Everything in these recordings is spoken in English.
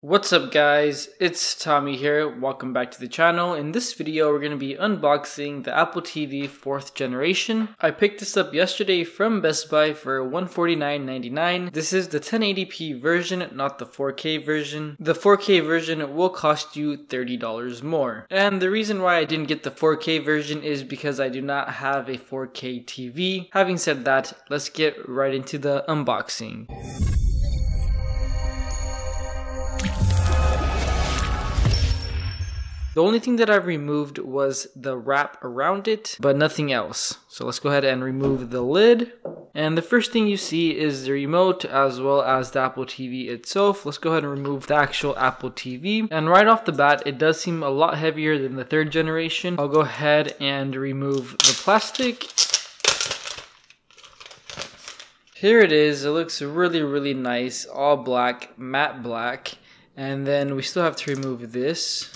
What's up guys, it's Tommy here. Welcome back to the channel. In this video we're going to be unboxing the Apple TV 4th generation. I picked this up yesterday from Best Buy for $149.99. This is the 1080p version, not the 4K version. The 4K version will cost you $30 more. And the reason why I didn't get the 4K version is because I do not have a 4K TV. Having said that, let's get right into the unboxing. The only thing that I've removed was the wrap around it, but nothing else. So let's go ahead and remove the lid. And the first thing you see is the remote as well as the Apple TV itself. Let's go ahead and remove the actual Apple TV. And right off the bat, it does seem a lot heavier than the 3rd generation. I'll go ahead and remove the plastic. Here it is. It looks really nice, all black, matte black. And then we still have to remove this,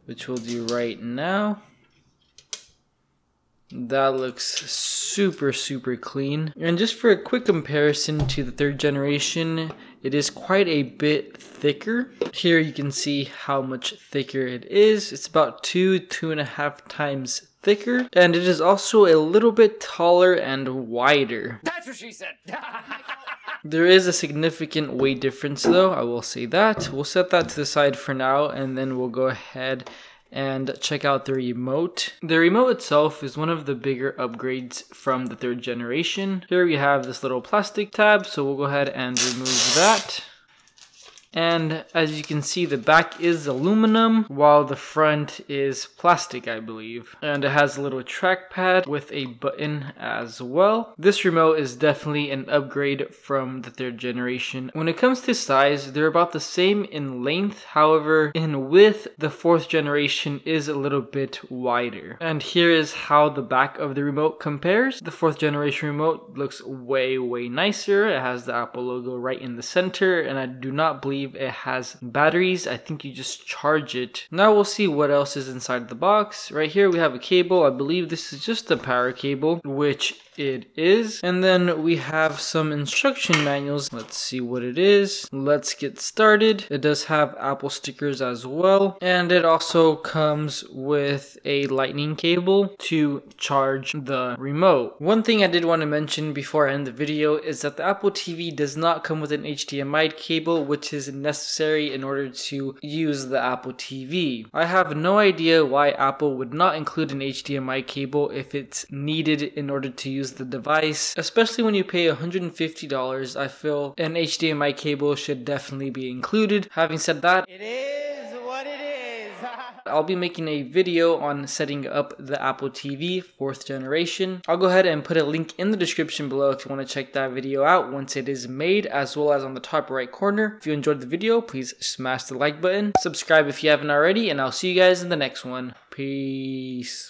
which we'll do right now. That looks super clean. And just for a quick comparison to the 3rd generation, it is quite a bit thicker. Here you can see how much thicker it is. It's about 2.5 times thicker. And it is also a little bit taller and wider. That's what she said. There is a significant weight difference though, I will say that. We'll set that to the side for now, and then we'll go ahead and check out the remote. The remote itself is one of the bigger upgrades from the 3rd generation. Here we have this little plastic tab, so we'll go ahead and remove that. And as you can see, the back is aluminum while the front is plastic, I believe. And it has a little trackpad with a button as well. This remote is definitely an upgrade from the 3rd generation. When it comes to size, they're about the same in length. However, in width, the 4th generation is a little bit wider. And here is how the back of the remote compares. The 4th generation remote looks way nicer. It has the Apple logo right in the center, and I do not believe it has batteries. I think you just charge it. Now we'll see what else is inside the box. Right here we have a cable. I believe this is just a power cable, which it is. And then we have some instruction manuals. Let's see what it is. Let's get started. It does have Apple stickers as well. And it also comes with a lightning cable to charge the remote. One thing I did want to mention before I end the video is that the Apple TV does not come with an HDMI cable, which is necessary in order to use the Apple TV. I have no idea why Apple would not include an HDMI cable if it's needed in order to use the device, especially when you pay $150. I feel an HDMI cable should definitely be included. Having said that, It is what it is. I'll be making a video on setting up the Apple TV 4th generation. I'll go ahead and put a link in the description below if you want to check that video out once it is made, as well as on the top right corner. If you enjoyed the video, please smash the like button, subscribe if you haven't already, and I'll see you guys in the next one. Peace.